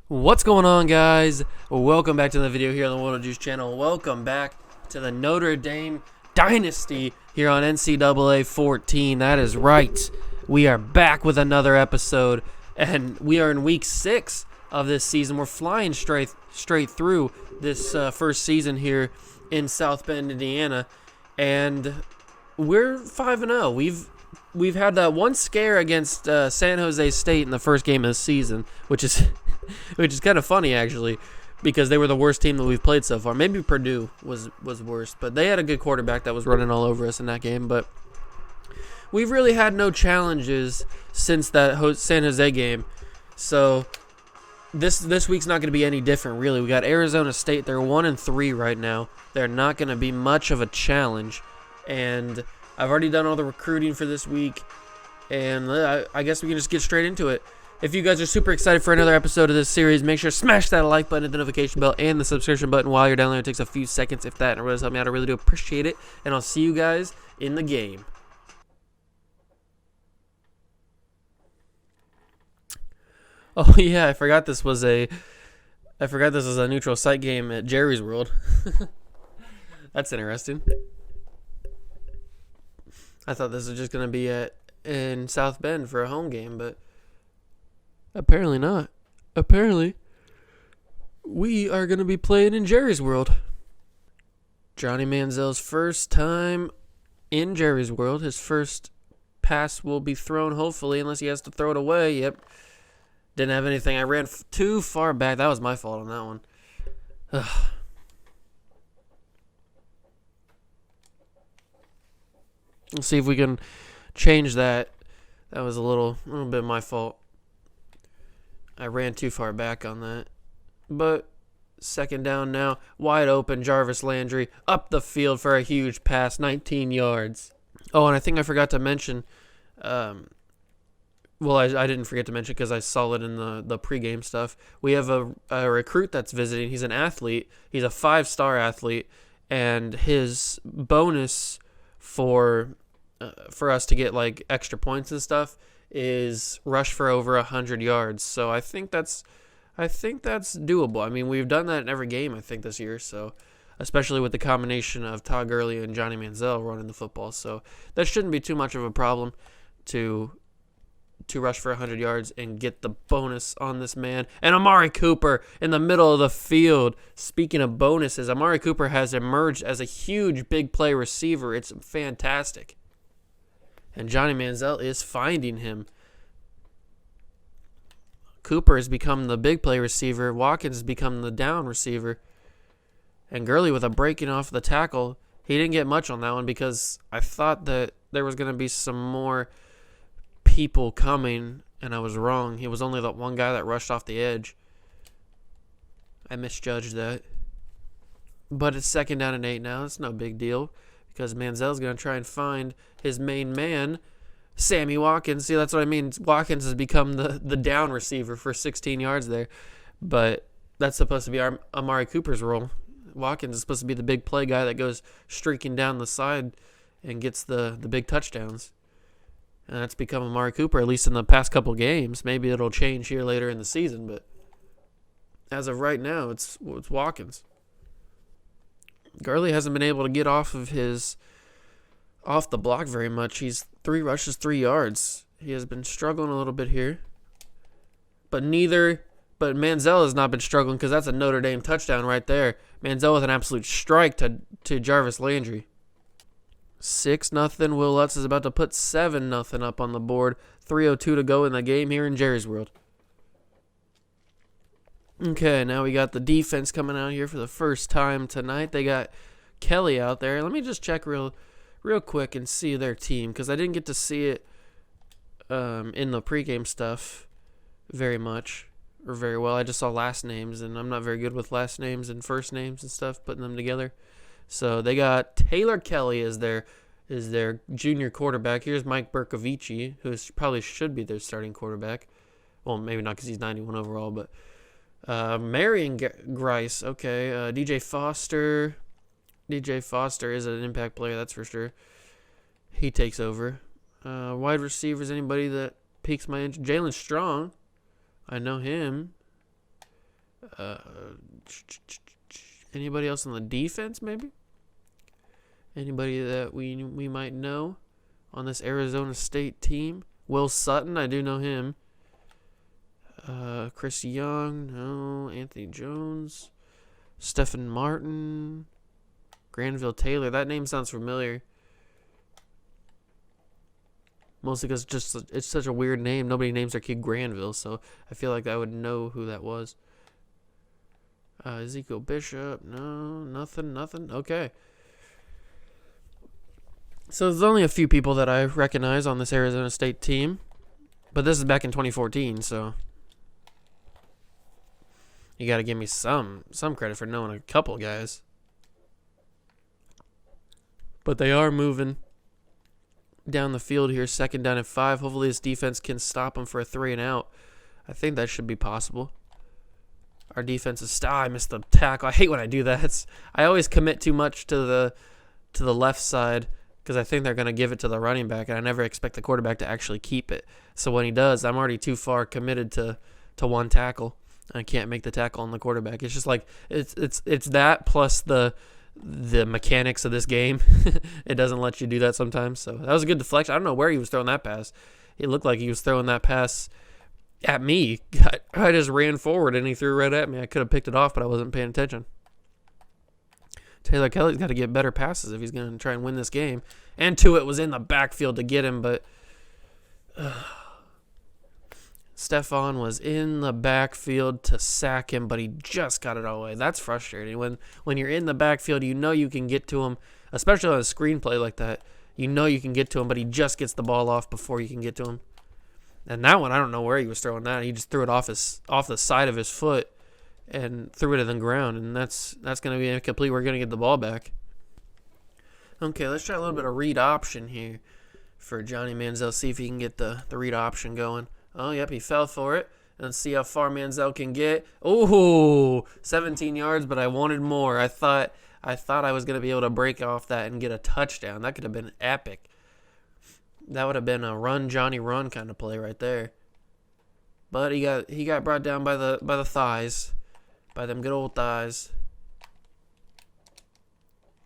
What's going on, guys? Welcome back to the video here on the World of Juice channel. Welcome back to the Notre Dame Dynasty here on NCAA 14. That is right. We are back with another episode, and we are in week 6 of this season. We're flying straight through this first season here in South Bend, Indiana, and we're 5-0. We've had that one scare against San Jose State in the first game of the season, which is kind of funny, actually, because they were the worst team that we've played so far. Maybe Purdue was worse, but they had a good quarterback that was running all over us in that game. But we've really had no challenges since that San Jose game. So this week's not going to be any different, really. We got Arizona State. They're 1-3 right now. They're not going to be much of a challenge. And I've already done all the recruiting for this week, and I guess we can just get straight into it. If you guys are super excited for another episode of this series, make sure to smash that like button, hit the notification bell, and the subscription button while you're down there. It takes a few seconds, if that, and it really helps me out. I really do appreciate it, and I'll see you guys in the game. Oh yeah, I forgot this was a neutral site game at Jerry's World. That's interesting. I thought this was just gonna be in South Bend for a home game, but apparently not. Apparently, we are going to be playing in Jerry's World. Johnny Manziel's first time in Jerry's World. His first pass will be thrown, hopefully, unless he has to throw it away. Yep. Didn't have anything. I ran too far back. That was my fault on that one. Ugh. Let's see if we can change that. That was a little bit my fault. I ran too far back on that. But second down now. Wide open. Jarvis Landry up the field for a huge pass. 19 yards. Oh, and I think I forgot to mention. I didn't forget to mention because I saw it in the pregame stuff. We have a recruit that's visiting. He's an athlete. He's a 5-star athlete. And his bonus for us to get like extra points and stuff is rush for over 100 yards. So I think that's doable. I mean, we've done that in every game, I think, this year. So especially with the combination of Todd Gurley and Johnny Manziel running the football. So that shouldn't be too much of a problem to rush for 100 yards and get the bonus on this man. And Amari Cooper in the middle of the field. Speaking of bonuses, Amari Cooper has emerged as a huge big play receiver. It's fantastic. And Johnny Manziel is finding him. Cooper has become the big play receiver. Watkins has become the down receiver. And Gurley with a breaking off the tackle. He didn't get much on that one because I thought that there was going to be some more people coming, and I was wrong. He was only that one guy that rushed off the edge. I misjudged that. But it's 2nd down and 8 now. It's no big deal, because Manziel's going to try and find his main man, Sammy Watkins. See, that's what I mean. Watkins has become the down receiver for 16 yards there. But that's supposed to be Amari Cooper's role. Watkins is supposed to be the big play guy that goes streaking down the side and gets the big touchdowns. And that's become Amari Cooper, at least in the past couple games. Maybe it'll change here later in the season, but as of right now, it's Watkins. Gurley hasn't been able to get off the block very much. He's 3 rushes, 3 yards. He has been struggling a little bit here. But Manziel has not been struggling because that's a Notre Dame touchdown right there. Manziel with an absolute strike to Jarvis Landry. 6-0. Will Lutz is about to put 7-0 up on the board. 3:02 to go in the game here in Jerry's World. Okay, now we got the defense coming out here for the first time tonight. They got Kelly out there. Let me just check real quick and see their team, because I didn't get to see it in the pregame stuff very much or very well. I just saw last names, and I'm not very good with last names and first names and stuff, putting them together. So they got Taylor Kelly as their junior quarterback. Here's Mike Bercovici, who probably should be their starting quarterback. Well, maybe not because he's 91 overall, but Marion Grice, okay. DJ Foster, DJ Foster is an impact player, that's for sure. He takes over. Wide receivers, anybody that piques my interest. Jalen Strong, I know him. Anybody else on the defense, maybe? Anybody that we might know on this Arizona State team? Will Sutton, I do know him. Chris Young, no. Anthony Jones. Stephen Martin. Granville Taylor, that name sounds familiar. Mostly because it's such a weird name. Nobody names their kid Granville, so I feel like I would know who that was. Ezekiel Bishop, no, nothing. Okay. So there's only a few people that I recognize on this Arizona State team, but this is back in 2014, so you got to give me some credit for knowing a couple guys. But they are moving down the field here, 2nd down and 5. Hopefully this defense can stop them for a 3 and out. I think that should be possible. Our defense is I missed the tackle. I hate when I do that. I always commit too much to the left side because I think they're going to give it to the running back, and I never expect the quarterback to actually keep it. So when he does, I'm already too far committed to one tackle. I can't make the tackle on the quarterback. It's just like it's that plus the mechanics of this game. It doesn't let you do that sometimes. So that was a good deflection. I don't know where he was throwing that pass. It looked like he was throwing that pass at me. I just ran forward and he threw right at me. I could have picked it off, but I wasn't paying attention. Taylor Kelly's got to get better passes if he's going to try and win this game. And Tuitt was in the backfield to get him, but Stephon was in the backfield to sack him, but he just got it all away. That's frustrating. When you're in the backfield, you know you can get to him, especially on a screenplay like that. You know you can get to him, but he just gets the ball off before you can get to him. And that one, I don't know where he was throwing that. He just threw it off the side of his foot and threw it to the ground, and that's going to be incomplete. We're going to get the ball back. Okay, let's try a little bit of read option here for Johnny Manziel. See if he can get the read option going. Oh, yep, he fell for it. Let's see how far Manziel can get. Oh, 17 yards, but I wanted more. I thought I was going to be able to break off that and get a touchdown. That could have been epic. That would have been a run, Johnny, run kind of play right there. But he got brought down by the thighs, by them good old thighs.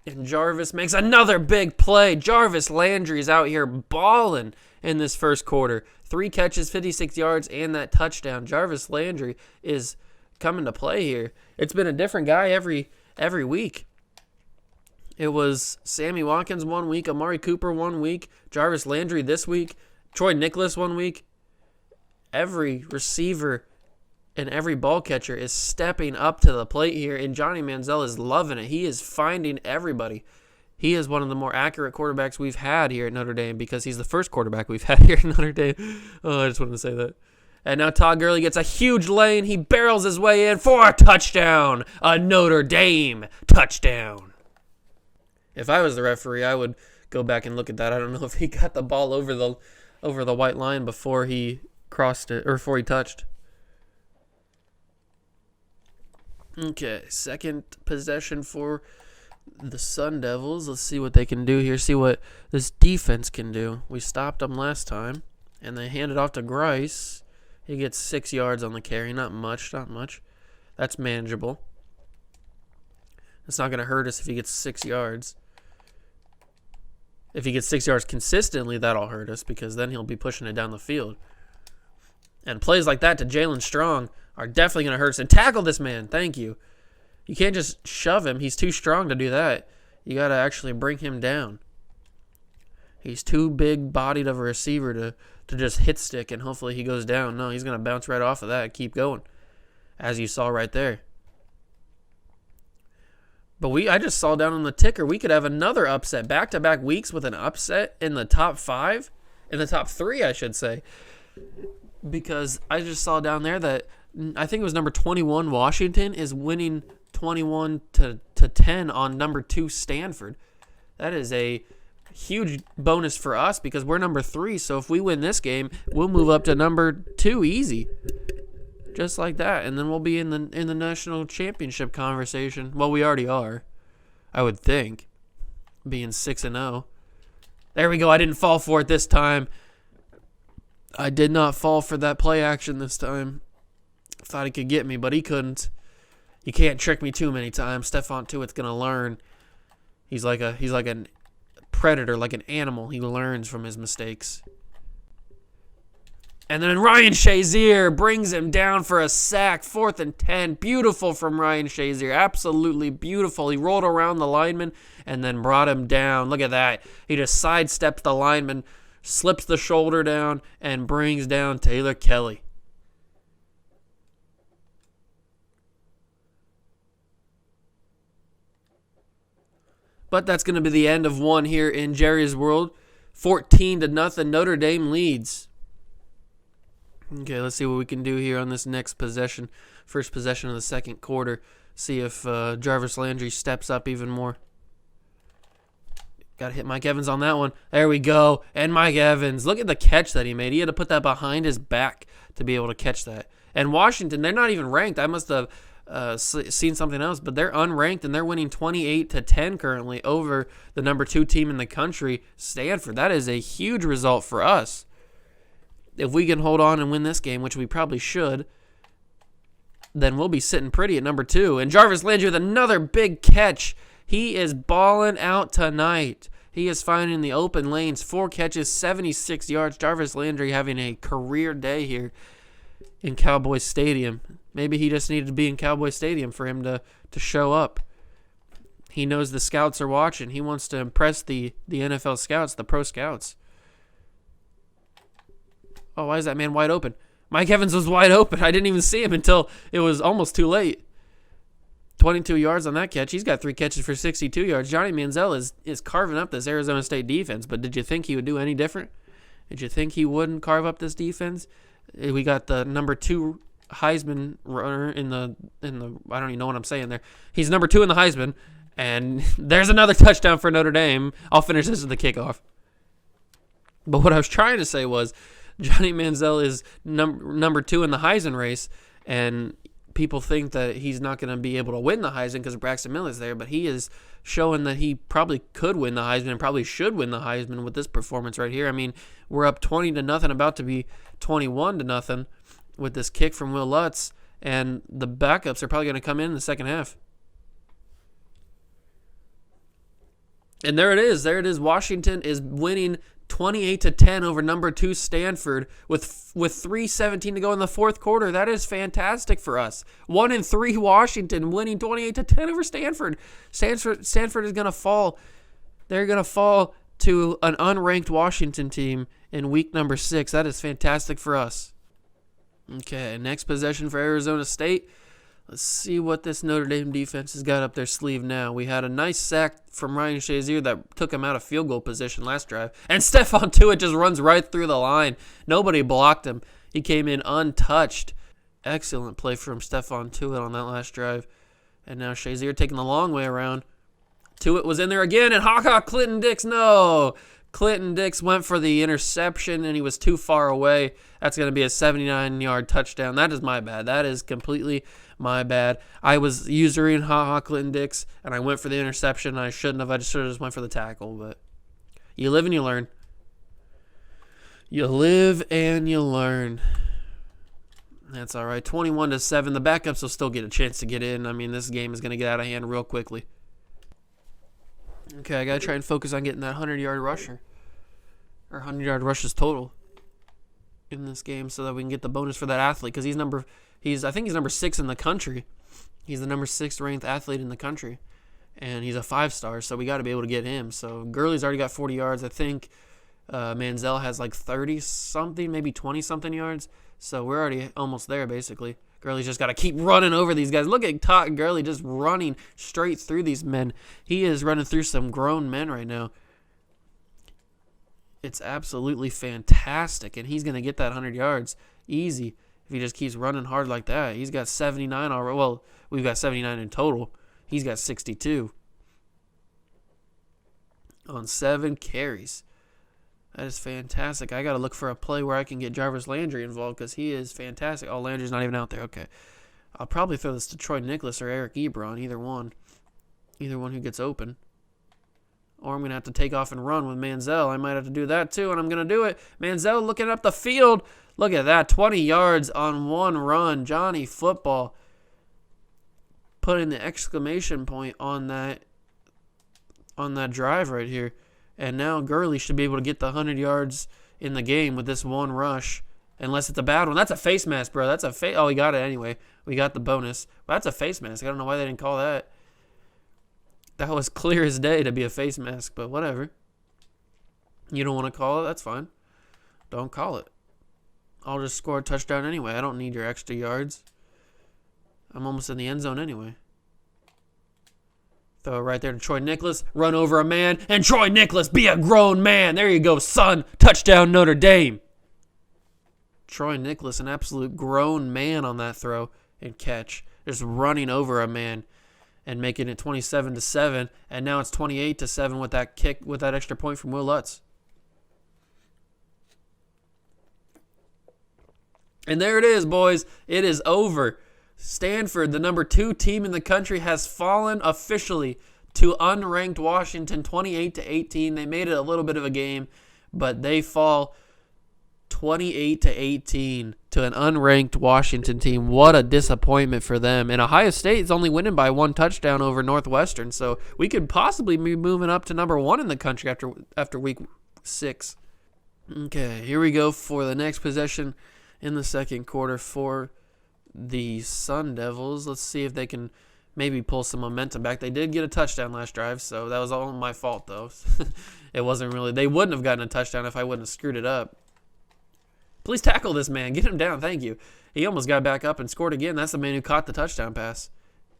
And Jarvis makes another big play. Jarvis Landry's out here balling in this first quarter. 3 catches, 56 yards, and that touchdown. Jarvis Landry is coming to play here. It's been a different guy every week. It was Sammy Watkins 1 week, Amari Cooper 1 week, Jarvis Landry this week, Troy Nicholas 1 week. Every receiver and every ball catcher is stepping up to the plate here, and Johnny Manziel is loving it. He is finding everybody. He is one of the more accurate quarterbacks we've had here at Notre Dame because he's the first quarterback we've had here at Notre Dame. Oh, I just wanted to say that. And now Todd Gurley gets a huge lane. He barrels his way in for a touchdown. A Notre Dame touchdown. If I was the referee, I would go back and look at that. I don't know if he got the ball over the white line before he crossed it or before he touched. Okay, second possession for the Sun Devils. Let's see what they can do here. See what this defense can do. We stopped them last time, and they handed off to Grice. He gets 6 yards on the carry. Not much. That's manageable. It's not going to hurt us if he gets 6 yards. If he gets 6 yards consistently, that'll hurt us because then he'll be pushing it down the field. And plays like that to Jalen Strong are definitely going to hurt us. And tackle this man. Thank you. You can't just shove him. He's too strong to do that. You got to actually bring him down. He's too big-bodied of a receiver to just hit stick and hopefully he goes down. No, he's going to bounce right off of that and keep going, as you saw right there. But I just saw down on the ticker, we could have another upset. Back-to-back weeks with an upset in the top 5. In the top 3, I should say. Because I just saw down there that I think it was number 21, Washington, is winning 21-10 on number 2, Stanford. That is a huge bonus for us because we're number 3. So if we win this game, we'll move up to number 2 easy. Just like that. And then we'll be in the national championship conversation. Well, we already are. I would think, being 6-0. There we go. I didn't fall for it this time. I did not fall for that play action this time. Thought he could get me, but he couldn't. You can't trick me too many times. Stephon Tuitt's going to learn. He's like a predator, like an animal. He learns from his mistakes. And then Ryan Shazier brings him down for a sack. 4th and 10. Beautiful from Ryan Shazier. Absolutely beautiful. He rolled around the lineman and then brought him down. Look at that. He just sidesteps the lineman, slips the shoulder down, and brings down Taylor Kelly. But that's going to be the end of one here in Jerry's World. 14-0. Notre Dame leads. Okay, let's see what we can do here on this next possession. First possession of the second quarter. See if Jarvis Landry steps up even more. Got to hit Mike Evans on that one. There we go. And Mike Evans. Look at the catch that he made. He had to put that behind his back to be able to catch that. And Washington, they're not even ranked. I must have seen something else, but they're unranked, and they're winning 28-10 currently over the number 2 team in the country, Stanford. That is a huge result for us. If we can hold on and win this game, which we probably should, then we'll be sitting pretty at number 2. And Jarvis Landry with another big catch. He is balling out tonight. He is finding the open lanes. 4 catches, 76 yards. Jarvis Landry having a career day here in Cowboy Stadium. Maybe he just needed to be in Cowboy Stadium for him to show up. He knows the scouts are watching. He wants to impress the NFL scouts, the pro scouts. Oh, why is that man wide open? Mike Evans was wide open. I didn't even see him until it was almost too late. 22 yards on that catch. He's got 3 catches for 62 yards. Johnny Manziel is carving up this Arizona State defense, but did you think he would do any different? Did you think he wouldn't carve up this defense? We got the number 2 Heisman runner in the I don't even know what I'm saying there. He's number 2 in the Heisman, and there's another touchdown for Notre Dame. I'll finish this at the kickoff. But what I was trying to say was Johnny Manziel is number 2 in the Heisman race, and people think that he's not going to be able to win the Heisman because Braxton Miller's there, but he is showing that he probably could win the Heisman and probably should win the Heisman with this performance right here. I mean, we're up 20-0, about to be 21-0 with this kick from Will Lutz, and the backups are probably going to come in the second half. And there it is. There it is. Washington is winning 28-10 over number 2 Stanford with 3:17 to go in the fourth quarter. That is fantastic for us. 1-3 Washington winning 28-10 over Stanford. Stanford is going to fall. They're going to fall to an unranked Washington team in week number 6. That is fantastic for us. Okay, next possession for Arizona State. Let's see what this Notre Dame defense has got up their sleeve now. We had a nice sack from Ryan Shazier that took him out of field goal position last drive. And Stephon Tuitt just runs right through the line. Nobody blocked him. He came in untouched. Excellent play from Stephon Tuitt on that last drive. And now Shazier taking the long way around. Tuitt was in there again, and Clinton Dix, no. Clinton Dix went for the interception, and he was too far away. That's going to be a 79-yard touchdown. That is my bad. That is completely my bad. I was usuring Clinton Dix, and I went for the interception. I shouldn't have. I should have just went for the tackle. But you live and you learn. You live and you learn. That's all right. 21-7. The backups will still get a chance to get in. I mean, this game is going to get out of hand real quickly. Okay, I got to try and focus on getting that 100-yard rusher. Or 100-yard rushes total in this game so that we can get the bonus for that athlete. Because I think he's number 6 in the country. He's the number 6 ranked athlete in the country. And he's a 5-star, so we got to be able to get him. So Gurley's already got 40 yards. I think Manziel has like 30-something, maybe 20-something yards. So we're already almost there, basically. Gurley's just got to keep running over these guys. Look at Todd Gurley just running straight through these men. He is running through some grown men right now. It's absolutely fantastic, and he's going to get that 100 yards easy if he just keeps running hard like that. He's got 79 already. Well, we've got 79 in total. He's got 62 on 7 carries. That is fantastic. I got to look for a play where I can get Jarvis Landry involved because he is fantastic. Oh, Landry's not even out there. Okay. I'll probably throw this to Troy Nicholas or Eric Ebron, either one. Either one who gets open. Or I'm going to have to take off and run with Manziel. I might have to do that too, and I'm going to do it. Manziel looking up the field. Look at that. 20 yards on one run. Johnny Football putting the exclamation point on that drive right here. And now Gurley should be able to get the 100 yards in the game with this one rush. Unless it's a bad one. That's a face mask, bro. That's a face. Oh, we got it anyway. We got the bonus. But that's a face mask. I don't know why they didn't call that. That was clear as day to be a face mask, but whatever. You don't want to call it? That's fine. Don't call it. I'll just score a touchdown anyway. I don't need your extra yards. I'm almost in the end zone anyway. Throw it right there to Troy Nicholas. Run over a man. And Troy Nicholas, be a grown man. There you go, son. Touchdown, Notre Dame. Troy Nicholas, an absolute grown man on that throw and catch. Just running over a man and making it 27-7. And now it's 28-7 with that kick, with that extra point from Will Lutz. And there it is, boys. It is over. Stanford, the number 2 team in the country, has fallen officially to unranked Washington 28-18. They made it a little bit of a game, but they fall 28-18 to an unranked Washington team. What a disappointment for them. And Ohio State is only winning by 1 touchdown over Northwestern, so we could possibly be moving up to number 1 in the country after week 6. Okay, here we go for the next possession in the second quarter for the Sun Devils. Let's see if they can maybe pull some momentum back. They did get a touchdown last drive, so that was all my fault, though. It wasn't really. They wouldn't have gotten a touchdown if I wouldn't have screwed it up. Please tackle this man. Get him down. Thank you. He almost got back up and scored again. That's the man who caught the touchdown pass.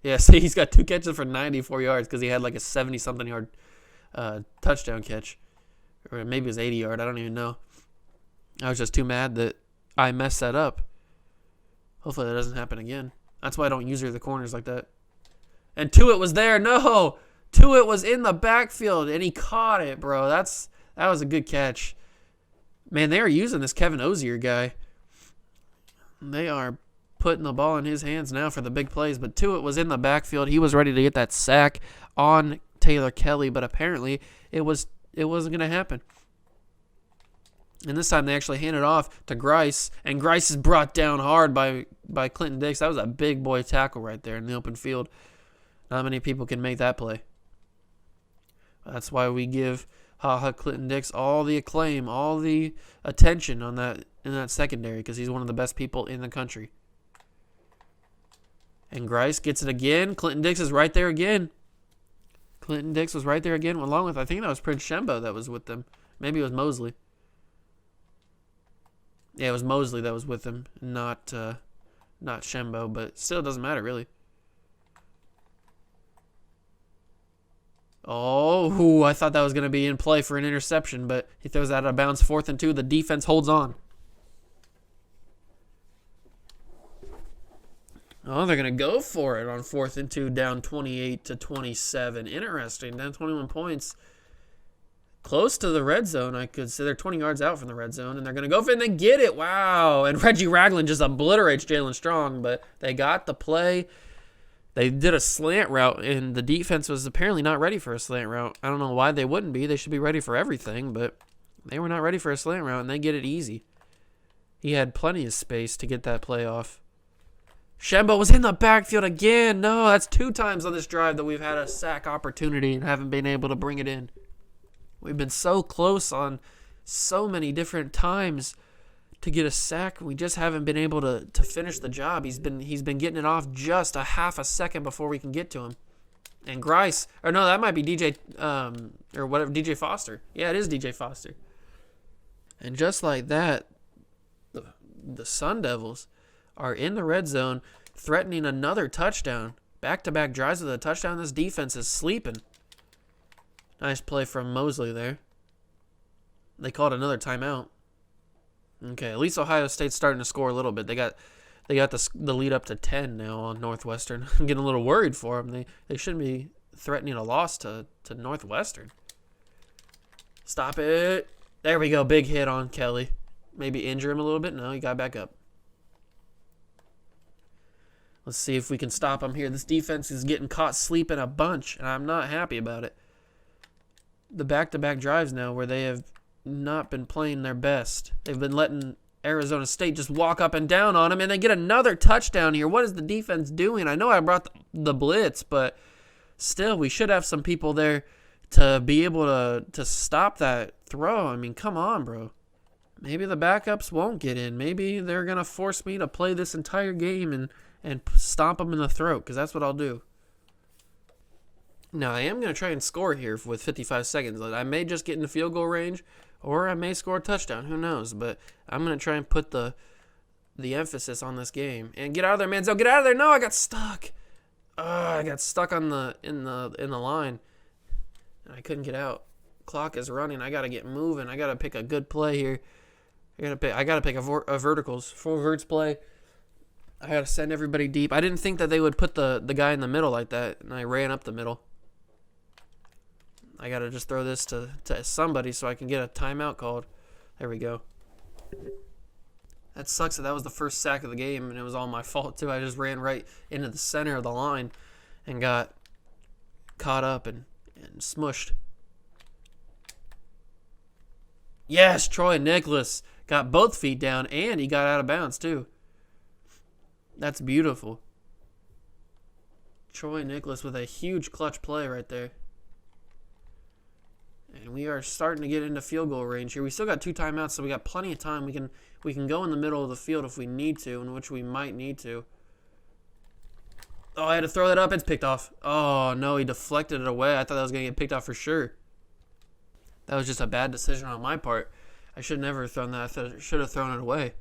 Yeah, see, he's got 2 catches for 94 yards because he had like a 70-something yard touchdown catch. Or maybe it was 80 yard. I don't even know. I was just too mad that I messed that up. Hopefully that doesn't happen again. That's why I don't usually the corners like that. And Tuitt was there. No! Tuitt was in the backfield, and he caught it, bro. That was a good catch. Man, they are using this Kevin Ozier guy. They are putting the ball in his hands now for the big plays. But Tuitt was in the backfield. He was ready to get that sack on Taylor Kelly, but apparently it wasn't going to happen. And this time they actually handed off to Grice, and Grice is brought down hard by Clinton Dix. That was a big boy tackle right there in the open field. Not many people can make that play. That's why we give Clinton Dix all the acclaim, all the attention on that in that secondary, because he's one of the best people in the country. And Grice gets it again. Clinton Dix is right there again. Clinton Dix was right there again, along with, I think that was Prince Shembo that was with them. Maybe it was Mosley. Yeah, it was Mosley that was with him, not Shembo, but still doesn't matter, really. Oh, I thought that was going to be in play for an interception, but he throws that out of bounds. 4th and 2. The defense holds on. Oh, they're going to go for it on 4th and 2, down 28-27. Interesting, down 21 points. Close to the red zone, I could say. They're 20 yards out from the red zone, and they're going to go for it, and they get it. Wow. And Reggie Ragland just obliterates Jalen Strong, but they got the play. They did a slant route, and the defense was apparently not ready for a slant route. I don't know why they wouldn't be. They should be ready for everything, but they were not ready for a slant route, and they get it easy. He had plenty of space to get that play off. Shembo was in the backfield again. No, that's 2 times on this drive that we've had a sack opportunity and haven't been able to bring it in. We've been so close on so many different times to get a sack. We just haven't been able to finish the job. He's been getting it off just a half a second before we can get to him. And Grice, or no, that might be DJ or whatever, DJ Foster. Yeah, it is DJ Foster. And just like that, the Sun Devils are in the red zone, threatening another touchdown. Back-to-back drives with a touchdown. This defense is sleeping. Nice play from Mosley there. They called another timeout. Okay, at least Ohio State's starting to score a little bit. They got the lead up to 10 now on Northwestern. I'm getting a little worried for them. They shouldn't be threatening a loss to Northwestern. Stop it. There we go. Big hit on Kelly. Maybe injure him a little bit. No, he got back up. Let's see if we can stop them here. This defense is getting caught sleeping a bunch, and I'm not happy about it. The back-to-back drives now where they have not been playing their best. They've been letting Arizona State just walk up and down on them, and they get another touchdown here. What is the defense doing? I know I brought the blitz, but still, we should have some people there to be able to stop that throw. I mean, come on, bro. Maybe the backups won't get in. Maybe they're going to force me to play this entire game and stomp them in the throat, because that's what I'll do. Now, I am going to try and score here with 55 seconds. I may just get in the field goal range, or I may score a touchdown. Who knows? But I'm going to try and put the emphasis on this game. And get out of there, Manziel. Get out of there. No, I got stuck. I got stuck on in the line. I couldn't get out. Clock is running. I got to get moving. I got to pick a good play here. I got to pick a verticals. Full verts play. I got to send everybody deep. I didn't think that they would put the guy in the middle like that, and I ran up the middle. I got to just throw this to somebody so I can get a timeout called. There we go. That sucks that was the first sack of the game, and it was all my fault, too. I just ran right into the center of the line and got caught up and smushed. Yes, Troy Nicholas got both feet down, and he got out of bounds, too. That's beautiful. Troy Nicholas with a huge clutch play right there. And we are starting to get into field goal range here. We still got 2 timeouts, so we got plenty of time. We can go in the middle of the field if we need to, in which we might need to. Oh, I had to throw that up. It's picked off. Oh, no, he deflected it away. I thought that was going to get picked off for sure. That was just a bad decision on my part. I should never have thrown that. I should have thrown it away.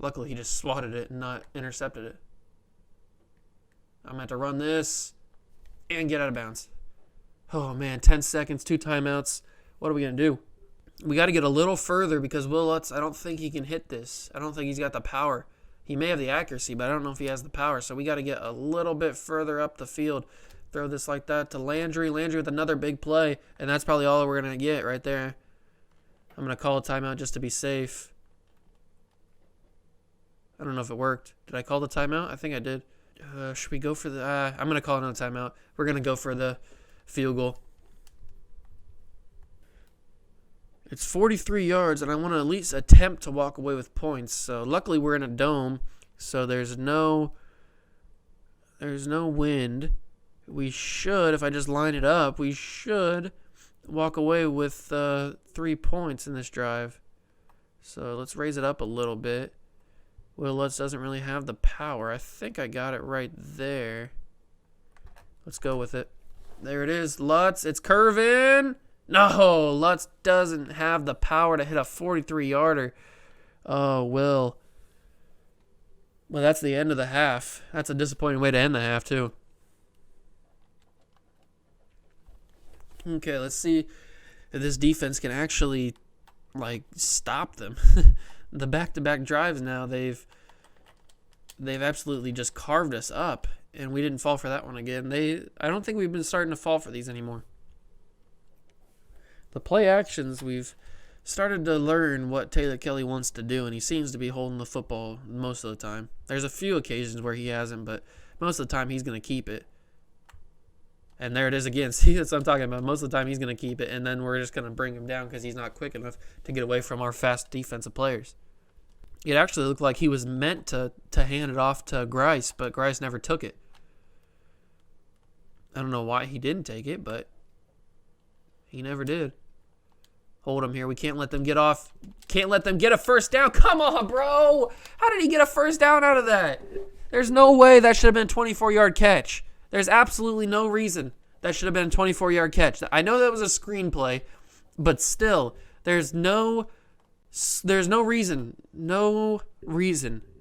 Luckily, he just swatted it and not intercepted it. I'm going to have to run this and get out of bounds. Oh, man, 10 seconds, 2 timeouts. What are we going to do? We got to get a little further because Will Lutz, I don't think he can hit this. I don't think he's got the power. He may have the accuracy, but I don't know if he has the power. So we got to get a little bit further up the field. Throw this like that to Landry. Landry with another big play, and that's probably all we're going to get right there. I'm going to call a timeout just to be safe. I don't know if it worked. Did I call the timeout? I think I did. Should we go for the... I'm going to call another timeout. We're going to go for the field goal. It's 43 yards, and I want to at least attempt to walk away with points. So luckily we're in a dome, so there's no wind. We should, if I just line it up, we should walk away with 3 points in this drive. So let's raise it up a little bit. Will Lutz doesn't really have the power. I think I got it right there. Let's go with it. There it is, Lutz. It's curving. No, Lutz doesn't have the power to hit a 43-yarder. Oh, Will. Well, that's the end of the half. That's a disappointing way to end the half, too. Okay, let's see if this defense can actually, stop them. The back-to-back drives now, they've absolutely just carved us up, and we didn't fall for that one again. I don't think we've been starting to fall for these anymore. The play actions, we've started to learn what Taylor Kelly wants to do, and he seems to be holding the football most of the time. There's a few occasions where he hasn't, but most of the time he's going to keep it. And there it is again. See, that's what I'm talking about. Most of the time he's going to keep it, and then we're just going to bring him down because he's not quick enough to get away from our fast defensive players. It actually looked like he was meant to hand it off to Grice, but Grice never took it. I don't know why he didn't take it, but he never did. Hold him here. We can't let them get off. Can't let them get a first down. Come on, bro. How did he get a first down out of that? There's no way that should have been a 24-yard catch. There's absolutely no reason that should have been a 24-yard catch. I know that was a screenplay, but still, there's no reason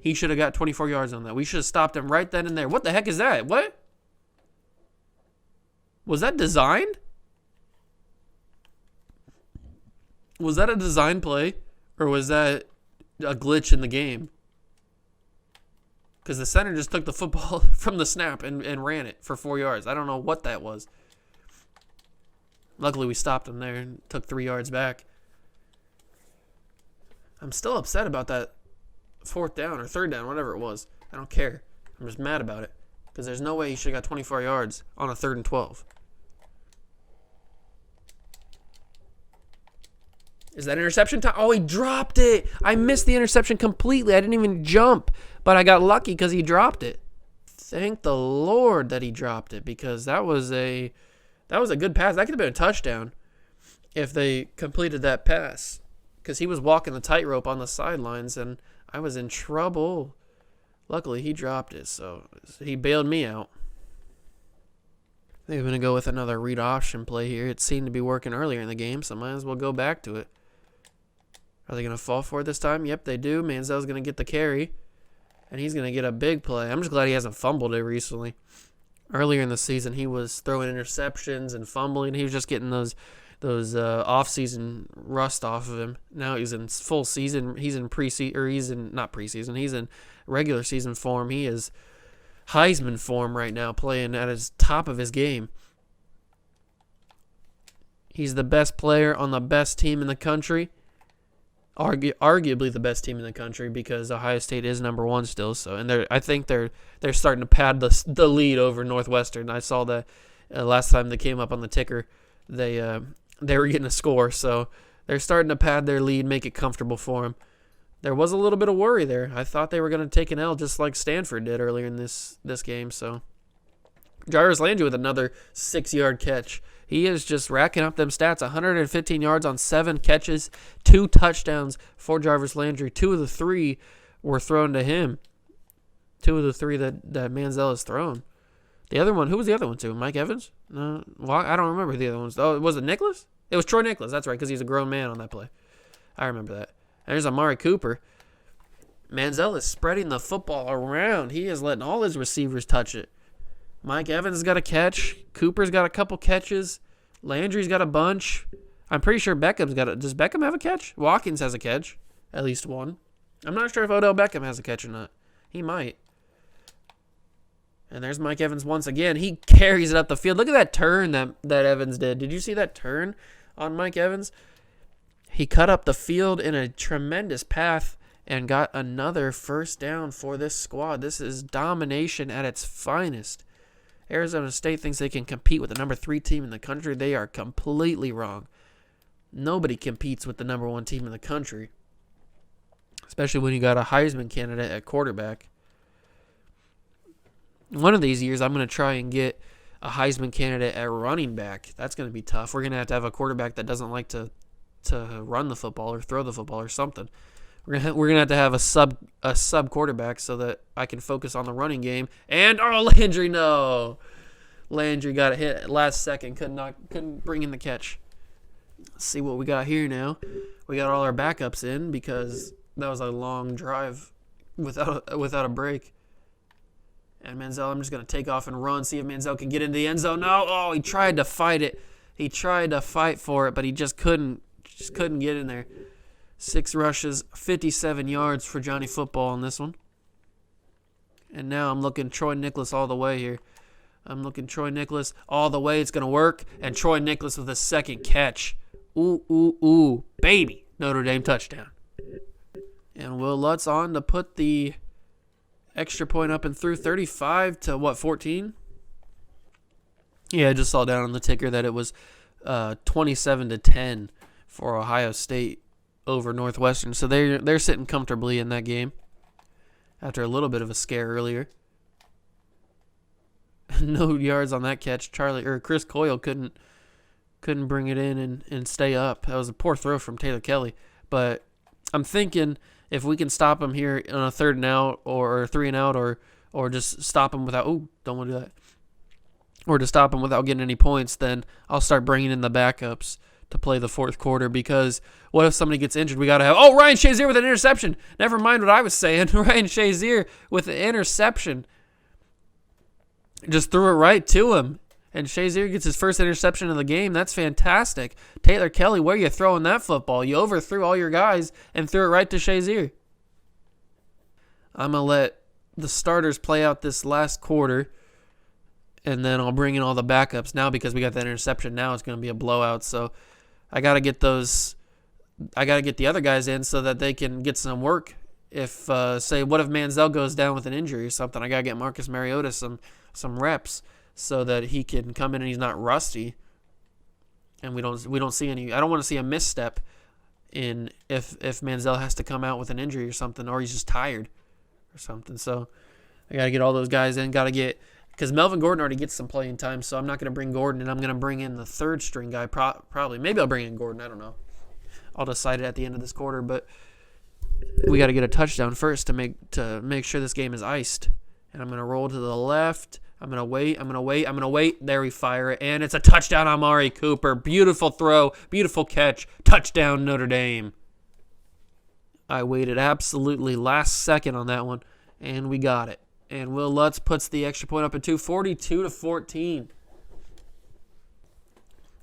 he should have got 24 yards on that. We should have stopped him right then and there. What the heck is that? What? Was that designed? Was that a design play, or was that a glitch in the game? Because the center just took the football from the snap and ran it for 4 yards. I don't know what that was. Luckily, we stopped him there and took 3 yards back. I'm still upset about that 4th down or 3rd down, whatever it was. I don't care. I'm just mad about it because there's no way he should have got 24 yards on a 3rd and 12. Is that interception time? Oh, he dropped it. I missed the interception completely. I didn't even jump, but I got lucky because he dropped it. Thank the Lord that he dropped it because that was a good pass. That could have been a touchdown if they completed that pass because he was walking the tightrope on the sidelines and I was in trouble. Luckily, he dropped it, so he bailed me out. I think I'm going to go with another read option play here. It seemed to be working earlier in the game, so might as well go back to it. Are they going to fall for it this time? Yep, they do. Manziel's going to get the carry, and he's going to get a big play. I'm just glad he hasn't fumbled it recently. Earlier in the season, he was throwing interceptions and fumbling. He was just getting those off-season rust off of him. Now he's in full season. He's in preseason, or he's in not preseason. He's in regular season form. He is Heisman form right now, playing at his top of his game. He's the best player on the best team in the country. Arguably the best team in the country because Ohio State is number 1 still. So, and I think they're starting to pad the lead over Northwestern. I saw that last time they came up on the ticker, they were getting a score. So they're starting to pad their lead, make it comfortable for them. There was a little bit of worry there. I thought they were going to take an L just like Stanford did earlier in this game. So Jarvis Landry with another 6-yard catch. He is just racking up them stats. 115 yards on 7 catches, 2 touchdowns for Jarvis Landry. 2 of the 3 were thrown to him. 2 of the 3 that Manziel has thrown. The other one, who was the other one to? Mike Evans? No, well, I don't remember the other ones. Oh, was it Nicholas? It was Troy Nicholas. That's right, because he's a grown man on that play. I remember that. And there's Amari Cooper. Manziel is spreading the football around. He is letting all his receivers touch it. Mike Evans has got a catch. Cooper's got a couple catches. Landry's got a bunch. I'm pretty sure Beckham's got it. Does Beckham have a catch? Watkins has a catch. At least one. I'm not sure if Odell Beckham has a catch or not. He might. And there's Mike Evans once again. He carries it up the field. Look at that turn that Evans did. Did you see that turn on Mike Evans? He cut up the field in a tremendous path and got another first down for this squad. This is domination at its finest. Arizona State thinks they can compete with the number 3 team in the country. They are completely wrong. Nobody competes with the number 1 team in the country, especially when you got a Heisman candidate at quarterback. One of these years, I'm going to try and get a Heisman candidate at running back. That's going to be tough. We're going to have a quarterback that doesn't like to run the football or throw the football or something. We're gonna have a sub quarterback so that I can focus on the running game. And Landry, no, Landry got a hit last second, couldn't bring in the catch. Let's see what we got here now. We got all our backups in because that was a long drive without a break. And Manziel, I'm just gonna take off and run, see if Manziel can get into the end zone. No, oh, he tried to fight it. He tried to fight for it, but he just couldn't get in there. 6 rushes, 57 yards for Johnny Football on this one. And now I'm looking Troy Nicholas all the way here. I'm looking Troy Nicholas all the way. It's going to work. And Troy Nicholas with a second catch. Ooh, ooh, ooh. Baby. Notre Dame touchdown. And Will Lutz on to put the extra point up and through 35 to, 14? Yeah, I just saw down on the ticker that it was 27-10 for Ohio State over Northwestern. So they're sitting comfortably in that game after a little bit of a scare earlier. No yards on that catch. Chris Coyle couldn't bring it in and stay up. That was a poor throw from Taylor Kelly. But I'm thinking if we can stop him here on a 3rd and out or 3 and out or just stop him without don't want to do that. Or to stop him without getting any points, then I'll start bringing in the backups to play the 4th quarter, because what if somebody gets injured? We got to have, Ryan Shazier with an interception. Never mind what I was saying. Ryan Shazier with an interception. Just threw it right to him. And Shazier gets his first interception of the game. That's fantastic. Taylor Kelly, where are you throwing that football? You overthrew all your guys and threw it right to Shazier. I'm going to let the starters play out this last quarter, and then I'll bring in all the backups now because we got that interception. Now it's going to be a blowout, so I got to get the other guys in so that they can get some work say, what if Manziel goes down with an injury or something? I got to get Marcus Mariota some reps so that he can come in and he's not rusty. And we don't see any. I don't want to see a misstep in if Manziel has to come out with an injury or something, or he's just tired or something. So I got to get all those guys in. Got to get, because Melvin Gordon already gets some playing time, so I'm not going to bring Gordon, and I'm going to bring in the third string guy probably. Maybe I'll bring in Gordon. I don't know. I'll decide it at the end of this quarter, but we got to get a touchdown first to make sure this game is iced. And I'm going to roll to the left. I'm going to wait. There we fire it. And it's a touchdown, Amari Cooper. Beautiful throw. Beautiful catch. Touchdown, Notre Dame. I waited absolutely last second on that one. And we got it. And Will Lutz puts the extra point up at 42-14.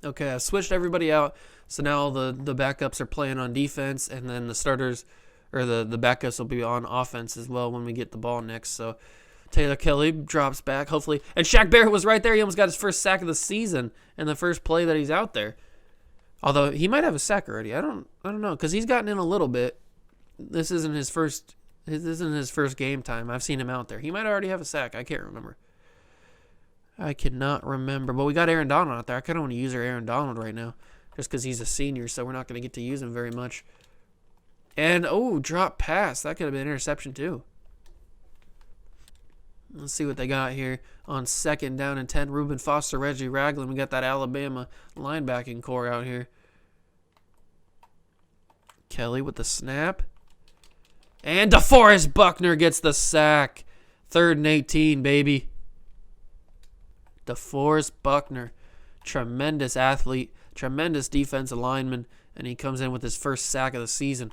Okay, I switched everybody out. So now the backups are playing on defense. And then the starters, or the backups will be on offense as well when we get the ball next. So Taylor Kelly drops back, hopefully. And Shaq Barrett was right there. He almost got his first sack of the season in the first play that he's out there. Although he might have a sack already. I don't know, because he's gotten in a little bit. This isn't his first game time. I've seen him out there. He might already have a sack. I can't remember. I cannot remember. But we got Aaron Donald out there. I kind of want to use our Aaron Donald right now, just because he's a senior, so we're not going to get to use him very much. And, drop pass. That could have been an interception too. Let's see what they got here on 2nd down and 10. Reuben Foster, Reggie Ragland. We got that Alabama linebacking core out here. Kelly with the snap. And DeForest Buckner gets the sack. 3rd and 18, baby. DeForest Buckner. Tremendous athlete. Tremendous defensive lineman. And he comes in with his first sack of the season.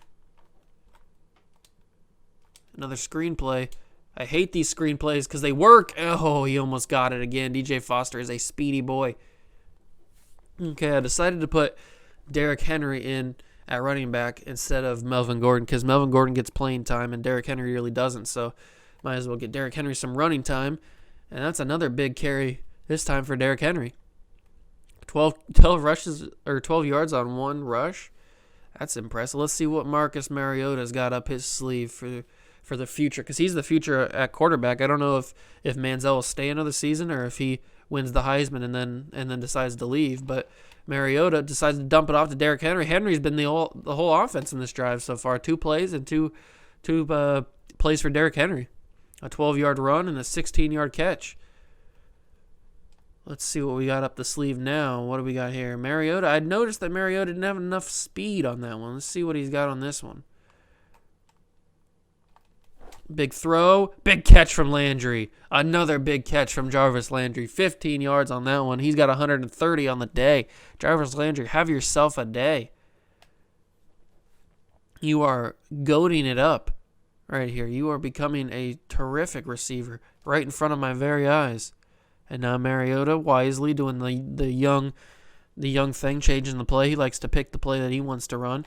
Another screenplay. I hate these screenplays because they work. Oh, he almost got it again. DJ Foster is a speedy boy. Okay, I decided to put Derrick Henry in at running back instead of Melvin Gordon, because Melvin Gordon gets playing time and Derrick Henry really doesn't. So might as well get Derrick Henry some running time. And that's another big carry this time for Derrick Henry. 12 rushes, or 12 yards on one rush. That's impressive. Let's see what Marcus Mariota's got up his sleeve for the future, because he's the future at quarterback. I don't know if Manziel will stay another season or if he wins the Heisman and then decides to leave. But Mariota decides to dump it off to Derrick Henry. Henry's been the whole offense in this drive so far. 2 plays and two plays for Derrick Henry. A 12-yard run and a 16-yard catch. Let's see what we got up the sleeve now. What do we got here? Mariota. I noticed that Mariota didn't have enough speed on that one. Let's see what he's got on this one. Big throw. Big catch from Landry. Another big catch from Jarvis Landry. 15 yards on that one. He's got 130 on the day. Jarvis Landry, have yourself a day. You are goating it up right here. You are becoming a terrific receiver right in front of my very eyes. And now Mariota wisely doing the young thing, changing the play. He likes to pick the play that he wants to run.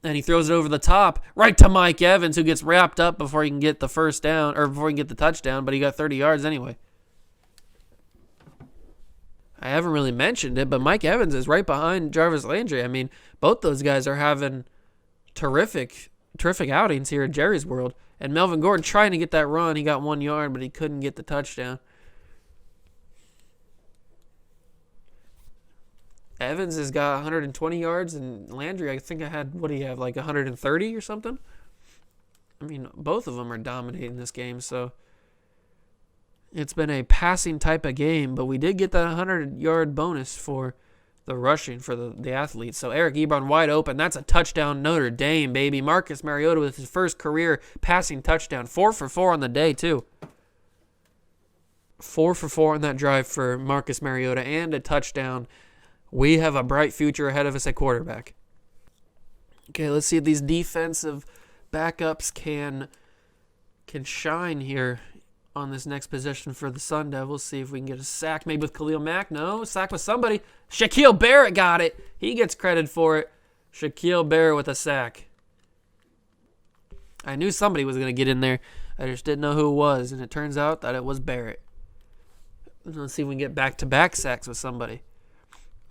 And he throws it over the top right to Mike Evans, who gets wrapped up before he can get the first down, or before he can get the touchdown, but he got 30 yards anyway. I haven't really mentioned it, but Mike Evans is right behind Jarvis Landry. I mean, both those guys are having terrific outings here at Jerry's World. And Melvin Gordon trying to get that run. He got 1 yard, but he couldn't get the touchdown. Evans has got 120 yards, and Landry, I think what do you have, like 130 or something? I mean, both of them are dominating this game, so it's been a passing type of game, but we did get that 100-yard bonus for the rushing for the athletes. So Eric Ebron wide open. That's a touchdown, Notre Dame, baby. Marcus Mariota with his first career passing touchdown. 4 for 4 on the day, too. 4 for 4 on that drive for Marcus Mariota and a touchdown. We have a bright future ahead of us at quarterback. Okay, let's see if these defensive backups can shine here on this next position for the Sun Devils. See if we can get a sack, maybe with Khalil Mack. No, sack with somebody. Shaquille Barrett got it. He gets credit for it. Shaquille Barrett with a sack. I knew somebody was going to get in there. I just didn't know who it was, and it turns out that it was Barrett. Let's see if we can get back-to-back sacks with somebody.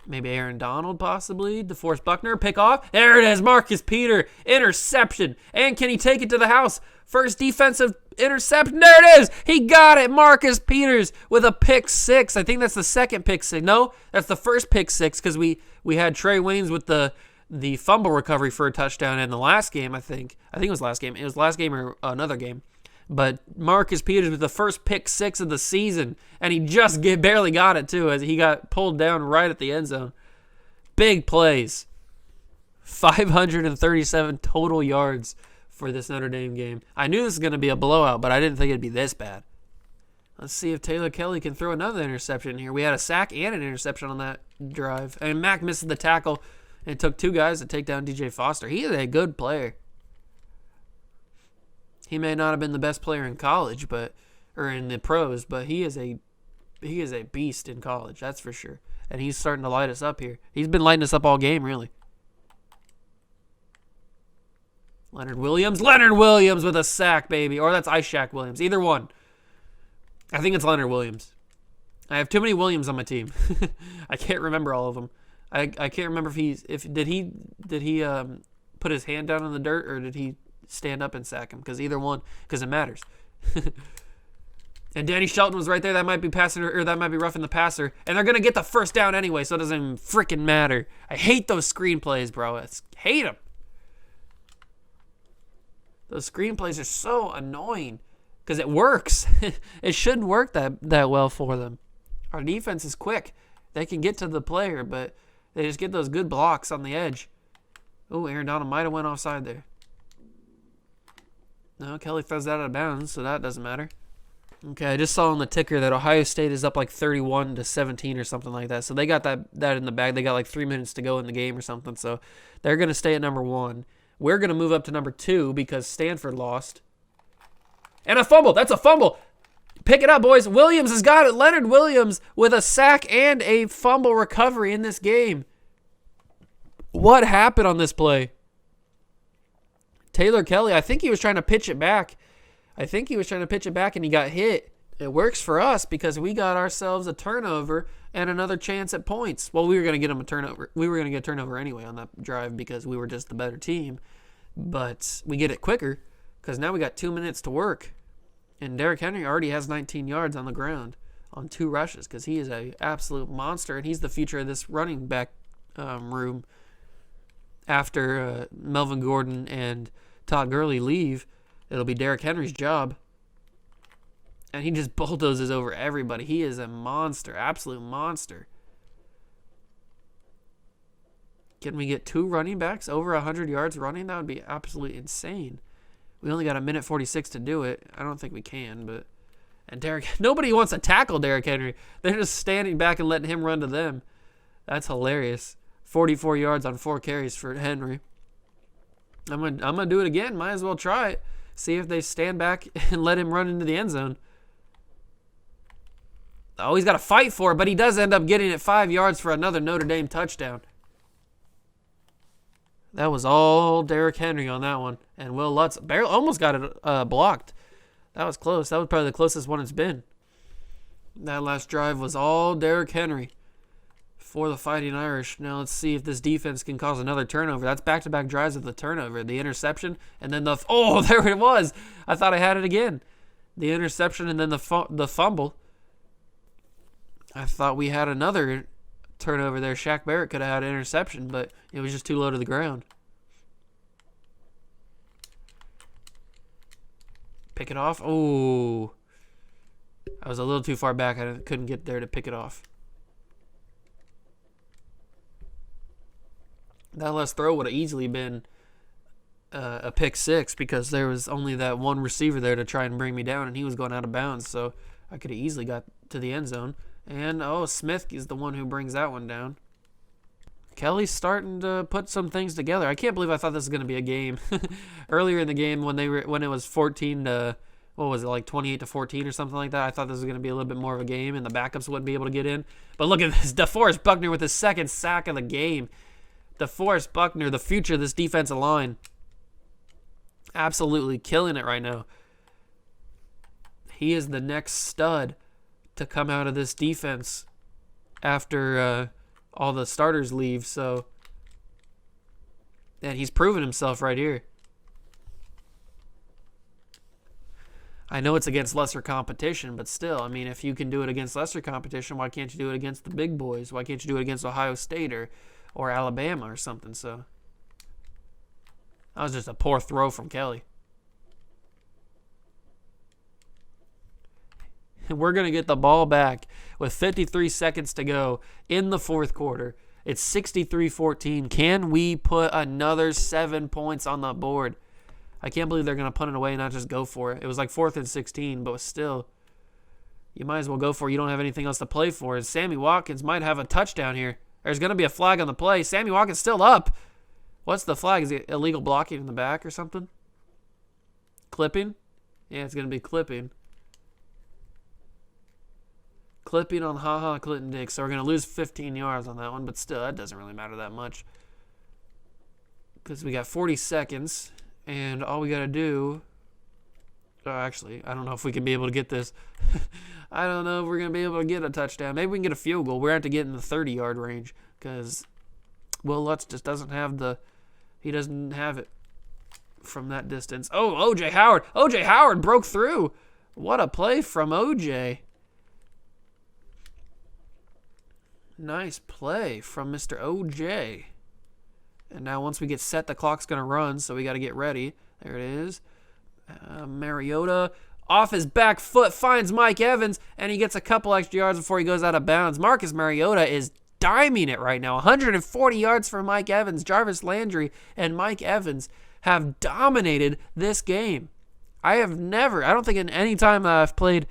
Maybe Aaron Donald, possibly. DeForest Buckner, pick off. There it is, Marcus Peter, interception. And can he take it to the house? First defensive interception. There it is. He got it. Marcus Peters with a pick six. I think that's the second pick six. No, that's the first pick six because we had Trey Waynes with the fumble recovery for a touchdown in the last game, I think. I think it was last game. It was last game or another game. But Marcus Peters with the first pick six of the season, and he just barely got it, too, as he got pulled down right at the end zone. Big plays. 537 total yards for this Notre Dame game. I knew this was going to be a blowout, but I didn't think it'd be this bad. Let's see if Taylor Kelly can throw another interception here. We had a sack and an interception on that drive. And Mack misses the tackle, and it took two guys to take down DJ Foster. He is a good player. He may not have been the best player in college, or in the pros, but he is a beast in college, that's for sure. And he's starting to light us up here. He's been lighting us up all game, really. Leonard Williams with a sack, baby. Or that's Ishaq Williams. Either one. I think it's Leonard Williams. I have too many Williams on my team. I can't remember all of them. I can't remember if did he put his hand down in the dirt, or did he stand up and sack him? Because either one, because it matters. And Danny Shelton was right there. That might be passing, or that might be roughing the passer. And they're gonna get the first down anyway, so it doesn't even freaking matter. I hate those screenplays, bro. I hate them. Those screenplays are so annoying because it works. It shouldn't work that well for them. Our defense is quick. They can get to the player, but they just get those good blocks on the edge. Oh, Aaron Donald might have went offside there. No, Kelly throws that out of bounds, so that doesn't matter. Okay, I just saw on the ticker that Ohio State is up like 31-17 or something like that. So they got that in the bag. They got like 3 minutes to go in the game or something. So they're going to stay at number 1. We're going to move up to number 2 because Stanford lost. And a fumble. That's a fumble. Pick it up, boys. Williams has got it. Leonard Williams with a sack and a fumble recovery in this game. What happened on this play? Taylor Kelly, I think he was trying to pitch it back. And he got hit. It works for us because we got ourselves a turnover and another chance at points. Well, we were going to get him a turnover. We were going to get a turnover anyway on that drive because we were just the better team. But we get it quicker because now we got 2 minutes to work. And Derrick Henry already has 19 yards on the ground on 2 rushes because he is an absolute monster, and he's the future of this running back room. After Melvin Gordon and Todd Gurley leave, it'll be Derrick Henry's job. And he just bulldozes over everybody. He is a monster, absolute monster. Can we get 2 running backs over 100 yards running? That would be absolutely insane. We only got 1:46 to do it. I don't think we can, but... And nobody wants to tackle Derrick Henry. They're just standing back and letting him run to them. That's hilarious. 44 yards on 4 carries for Henry. I'm gonna do it again. Might as well try it. See if they stand back and let him run into the end zone. Oh, he's got to fight for it, but he does end up getting it 5 yards for another Notre Dame touchdown. That was all Derrick Henry on that one. And Will Lutz barely almost got it blocked. That was close. That was probably the closest one it's been. That last drive was all Derrick Henry for the Fighting Irish. Now let's see if this defense can cause another turnover. That's back-to-back drives with the turnover. The interception and then the... Oh, there it was. I thought I had it again. The interception and then the fumble. I thought we had another turnover there. Shaq Barrett could have had an interception, but it was just too low to the ground. Pick it off. Oh, I was a little too far back. I couldn't get there to pick it off. That last throw would have easily been a pick 6 because there was only that one receiver there to try and bring me down, and he was going out of bounds, so I could have easily got to the end zone. And, Smith is the one who brings that one down. Kelly's starting to put some things together. I can't believe I thought this was going to be a game. Earlier in the game when it was 14 to, what was it, like 28 to 14 or something like that, I thought this was going to be a little bit more of a game and the backups wouldn't be able to get in. But look at this. DeForest Buckner with his second sack of the game. DeForest Buckner, the future of this defensive line. Absolutely killing it right now. He is the next stud to come out of this defense after all the starters leave. So, and he's proven himself right here. I know it's against lesser competition, but still, I mean, if you can do it against lesser competition, why can't you do it against the big boys? Why can't you do it against Ohio State or Alabama or something? So that was just a poor throw from Kelly. We're going to get the ball back with 53 seconds to go in the fourth quarter. It's 63-14. Can we put another 7 points on the board? I can't believe they're going to punt it away and not just go for it. It was like 4th and 16, but still, you might as well go for it. You don't have anything else to play for. And Sammy Watkins might have a touchdown here. There's going to be a flag on the play. Sammy Watkins still up. What's the flag? Is it illegal blocking in the back or something? Clipping? Yeah, it's going to be clipping. Clipping on Ha-Ha Clinton Dix. So we're going to lose 15 yards on that one, but still, that doesn't really matter that much. Because we got 40 seconds. And all we got to do, actually, I don't know if we can be able to get this. I don't know if we're going to be able to get a touchdown. Maybe we can get a field goal. We're going to have to get in the 30-yard range because Will Lutz just doesn't have he doesn't have it from that distance. Oh, O.J. Howard. O.J. Howard broke through. What a play from O.J. Nice play from Mr. O.J. And now once we get set, the clock's going to run, so we got to get ready. There it is. Mariota off his back foot finds Mike Evans, and he gets a couple extra yards before he goes out of bounds. Marcus Mariota is diming it right now. 140 yards for Mike Evans. Jarvis Landry and Mike Evans have dominated this game. I don't think in any time that I've played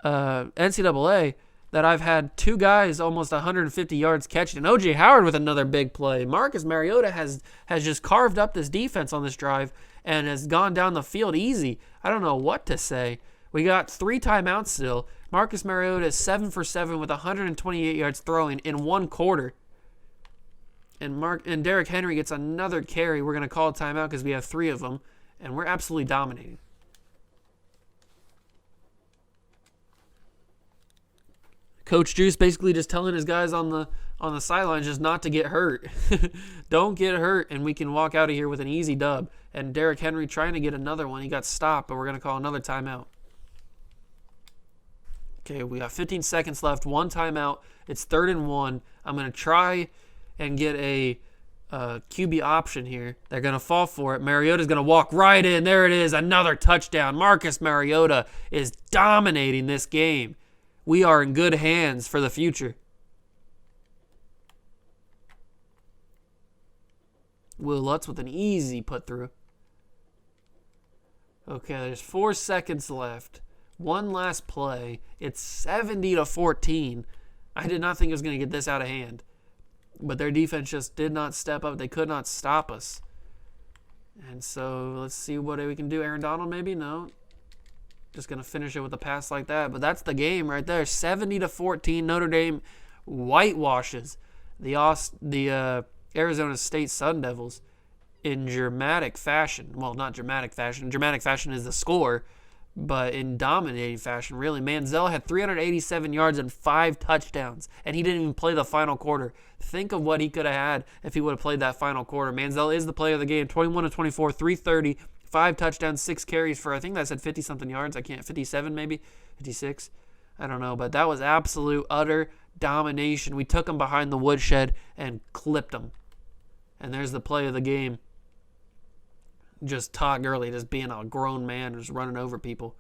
NCAA that I've had two guys almost 150 yards catching. And O.J. Howard with another big play. Marcus Mariota has just carved up this defense on this drive and has gone down the field easy. I don't know what to say. We got 3 timeouts still. Marcus Mariota is 7 for 7 with 128 yards throwing in 1 quarter. And Derrick Henry gets another carry. We're going to call a timeout because we have 3 of them. And we're absolutely dominating. Coach Juice basically just telling his guys on the sidelines just not to get hurt. Don't get hurt, and we can walk out of here with an easy dub. And Derrick Henry trying to get another one. He got stopped, but we're going to call another timeout. Okay, we got 15 seconds left. 1 timeout. It's 3rd and 1. I'm going to try and get a QB option here. They're going to fall for it. Mariota's going to walk right in. There it is. Another touchdown. Marcus Mariota is dominating this game. We are in good hands for the future. Will Lutz with an easy put through. Okay, there's 4 seconds left. One last play. It's 70-14. I did not think it was going to get this out of hand. But their defense just did not step up. They could not stop us. And so let's see what we can do. Aaron Donald maybe? No. Just going to finish it with a pass like that. But that's the game right there. 70-14. Notre Dame whitewashes the Arizona State Sun Devils in dramatic fashion. Well, not dramatic fashion. Dramatic fashion is the score. But in dominating fashion, really. Manziel had 387 yards and 5 touchdowns. And he didn't even play the final quarter. Think of what he could have had if he would have played that final quarter. Manziel is the player of the game. 21-24, 330. 5 touchdowns, 6 carries for, I think that said 50-something yards. 57 maybe, 56. I don't know, but that was absolute, utter domination. We took them behind the woodshed and clipped them. And there's the play of the game. Just Todd Gurley just being a grown man, just running over people.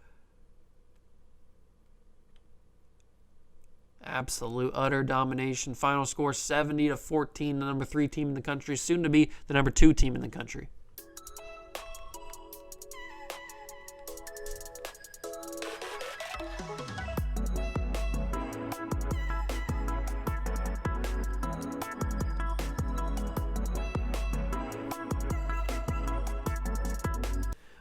Absolute, utter domination. Final score 70-14, the number 3 team in the country, soon to be the number 2 team in the country.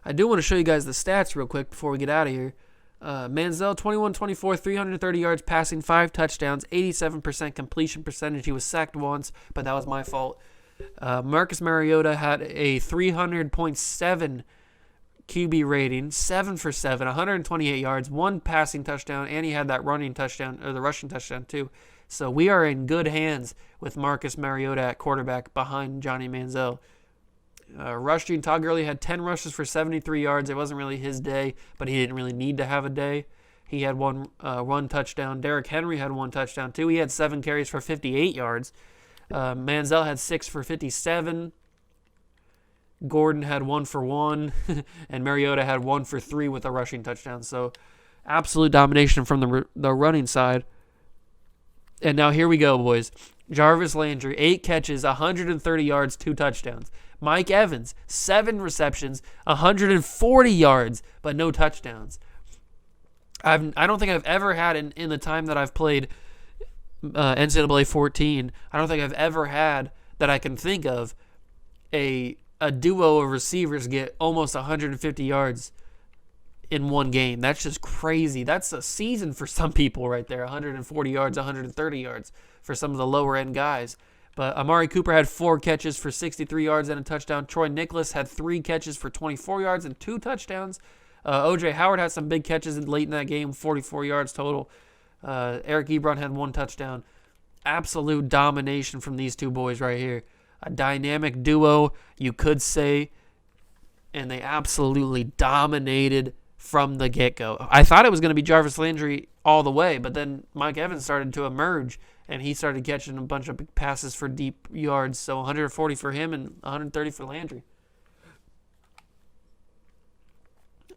I do want to show you guys the stats real quick before we get out of here. Manziel, 21-24, 330 yards passing, 5 touchdowns, 87% completion percentage. He was sacked once, but that was my fault. Marcus Mariota had a 300.7 QB rating, 7 for 7, 128 yards, 1 passing touchdown, and he had that running touchdown, or the rushing touchdown too. So we are in good hands with Marcus Mariota at quarterback behind Johnny Manziel. Rushing, Todd Gurley had 10 rushes for 73 yards. It wasn't really his day, but he didn't really need to have a day. He had one touchdown. Derrick Henry had 1 touchdown, too. He had 7 carries for 58 yards. Manziel had 6 for 57. Gordon had 1 for 1. And Mariota had 1 for 3 with a rushing touchdown. So absolute domination from the running side. And now here we go, boys. Jarvis Landry, 8 catches, 130 yards, 2 touchdowns. Mike Evans, 7 receptions, 140 yards, but no touchdowns. I don't think I've ever had, in the time that I've played NCAA 14, I don't think I've ever had, that I can think of, a duo of receivers get almost 150 yards in one game. That's just crazy. That's a season for some people right there. 140 yards, 130 yards for some of the lower end guys. But Amari Cooper had 4 catches for 63 yards and a touchdown. Troy Nicholas had 3 catches for 24 yards and 2 touchdowns. O.J. Howard had some big catches late in that game, 44 yards total. Eric Ebron had 1 touchdown. Absolute domination from these two boys right here. A dynamic duo, you could say, and they absolutely dominated from the get-go. I thought it was going to be Jarvis Landry all the way, but then Mike Evans started to emerge, and he started catching a bunch of big passes for deep yards. So 140 for him and 130 for Landry.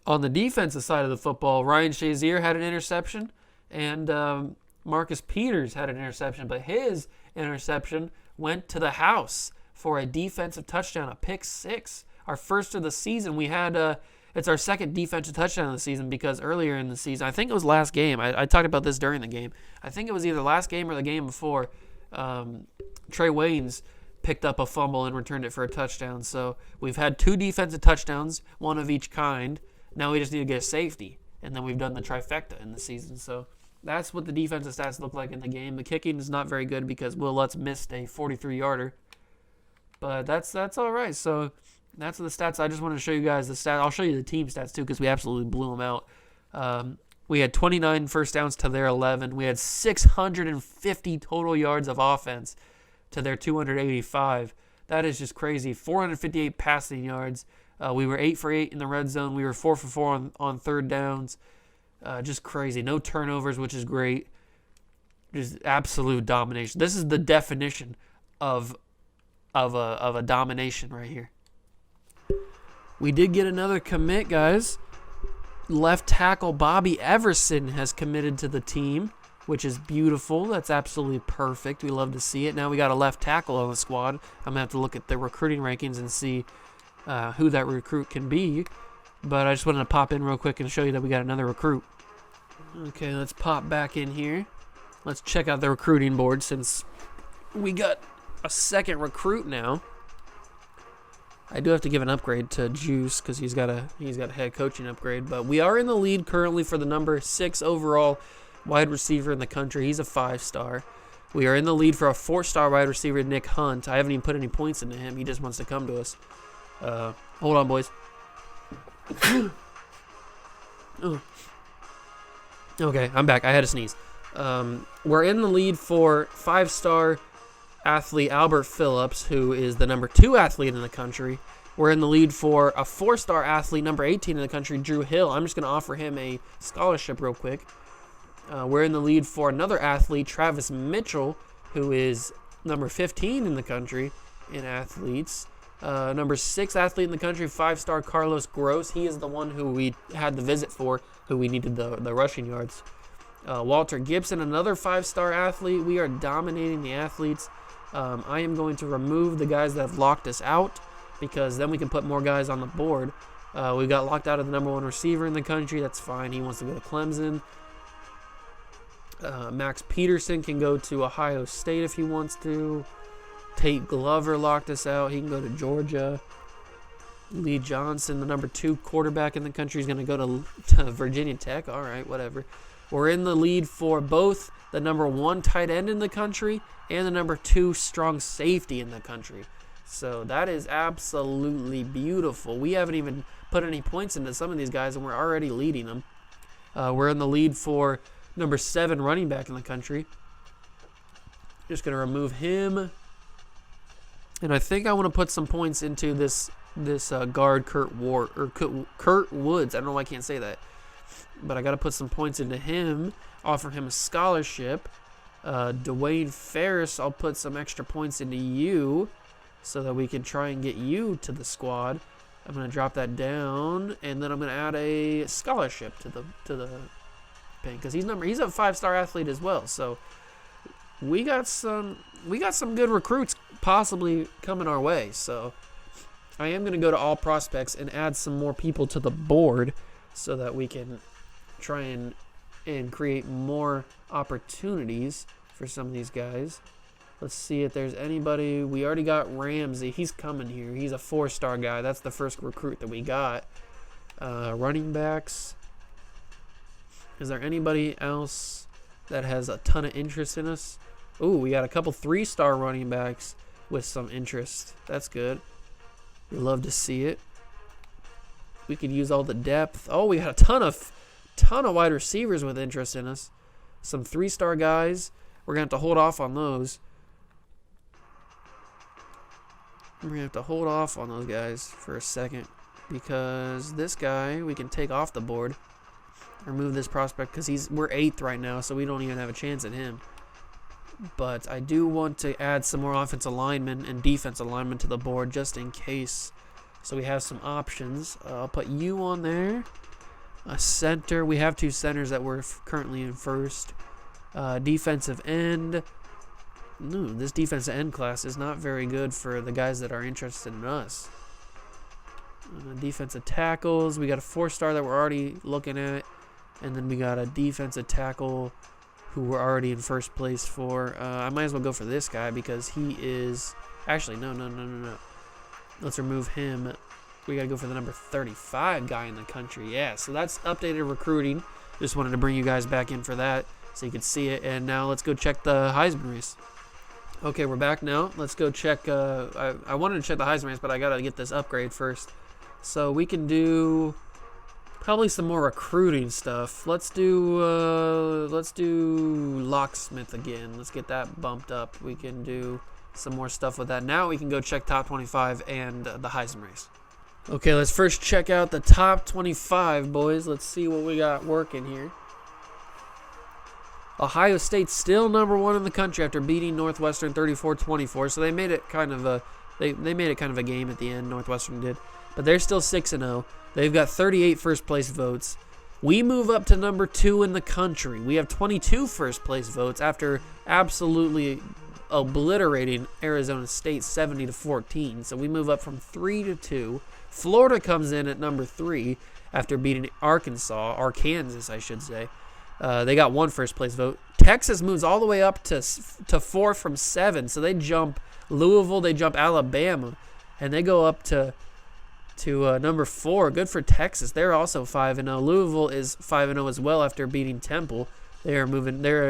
On the defensive side of the football, Ryan Shazier had an interception, and Marcus Peters had an interception, but his interception went to the house for a defensive touchdown, a pick 6. Our first of the season. We had it's our second defensive touchdown of the season, because earlier in the season, I think it was last game. I talked about this during the game. I think it was either last game or the game before. Trey Waynes picked up a fumble and returned it for a touchdown. So we've had 2 defensive touchdowns, 1 of each kind. Now we just need to get a safety, and then we've done the trifecta in the season. So that's what the defensive stats look like in the game. The kicking is not very good because Will Lutz missed a 43-yarder. But that's all right. So that's the stats. I just want to show you guys the stats. I'll show you the team stats too, because we absolutely blew them out. We had 29 first downs to their 11. We had 650 total yards of offense to their 285. That is just crazy. 458 passing yards. We were 8 for 8 in the red zone. We were 4 for 4 on third downs. Just crazy. No turnovers, which is great. Just absolute domination. This is the definition of a domination right here. We did get another commit, guys. Left tackle Bobby Everson has committed to the team, which is beautiful. That's absolutely perfect. We love to see it. Now we got a left tackle on the squad. I'm going to have to look at the recruiting rankings and see who that recruit can be. But I just wanted to pop in real quick and show you that we got another recruit. Okay, let's pop back in here. Let's check out the recruiting board, since we got a second recruit now. I do have to give an upgrade to Juice because he's got a head coaching upgrade. But we are in the lead currently for the number 6 overall wide receiver in the country. He's a 5-star. We are in the lead for a 4-star wide receiver, Nick Hunt. I haven't even put any points into him. He just wants to come to us. Hold on, boys. Oh. Okay, I'm back. I had to sneeze. We're in the lead for 5-star athlete Albert Phillips, who is the number 2 athlete in the country. We're in the lead for a 4-star athlete, number 18 in the country, Drew Hill. I'm just going to offer him a scholarship real quick. We're in the lead for another athlete, Travis Mitchell, who is number 15 in the country in athletes. Number 6 athlete in the country, 5-star Carlos Gross. He is the one who we had the visit for, who we needed the rushing yards. Walter Gibson, another 5-star athlete. We are dominating the athletes. I am going to remove the guys that have locked us out, because then we can put more guys on the board. We got locked out of the number 1 receiver in the country. That's fine. He wants to go to Clemson. Max Peterson can go to Ohio State if he wants to. Tate Glover locked us out. He can go to Georgia. Lee Johnson, the number 2 quarterback in the country, is going to go to Virginia Tech. All right, whatever. We're in the lead for both the number 1 tight end in the country and the number 2 strong safety in the country. So that is absolutely beautiful. We haven't even put any points into some of these guys, and we're already leading them. We're in the lead for number 7 running back in the country. Just gonna remove him, and I think I want to put some points into this guard Kurt Woods. I don't know why I can't say that, but I got to put some points into him. Offer him a scholarship. Dwayne Ferris, I'll put some extra points into you, so that we can try and get you to the squad. I'm gonna drop that down, and then I'm gonna add a scholarship to the thing because he's a 5-star athlete as well. So we got some good recruits possibly coming our way. So I am gonna go to all prospects and add some more people to the board so that we can try and create more opportunities for some of these guys. Let's see if there's anybody. We already got Ramsey. He's coming here. He's a 4-star guy. That's the first recruit that we got. Running backs. Is there anybody else that has a ton of interest in us? Ooh, we got a couple 3-star running backs with some interest. That's good. We love to see it. We could use all the depth. Oh, we got a ton of wide receivers with interest in us. Some 3-star guys. We're going to have to hold off on those. We're going to have to hold off on those guys for a second because this guy we can take off the board. Remove this prospect because we're 8th right now, so we don't even have a chance at him. But I do want to add some more offensive linemen and defensive linemen to the board just in case. So we have some options. I'll put you on there. A center. We have 2 centers that we're currently in first. Defensive end. This defensive end class is not very good for the guys that are interested in us. Defensive tackles. We got a 4-star that we're already looking at. And then we got a defensive tackle who we're already in first place for. I might as well go for this guy because he is... Actually, no. Let's remove him. We got to go for the number 35 guy in the country. Yeah, so that's updated recruiting. Just wanted to bring you guys back in for that so you could see it. And now let's go check the Heisman race. Okay, we're back now. Let's go check. I wanted to check the Heisman race, but I got to get this upgrade first. So we can do probably some more recruiting stuff. Let's do locksmith again. Let's get that bumped up. We can do some more stuff with that. Now we can go check top 25 and the Heisman race. Okay, let's first check out the top 25, boys. Let's see what we got working here. Ohio State still number 1 in the country after beating Northwestern 34-24. So they made it kind of a they made it kind of a game at the end. Northwestern did, but they're still 6-0. They've got 38 first place votes. We move up to number 2 in the country. We have 22 first place votes after absolutely obliterating Arizona State 70-14. So we move up from 3 to 2. Florida comes in at number 3 after beating Arkansas, I should say. They got 1 first place vote. Texas moves all the way up to 4 from 7. So they jump Louisville, they jump Alabama, and they go up to number 4. Good for Texas. They're also 5-0. Louisville is 5-0 as well after beating Temple. They're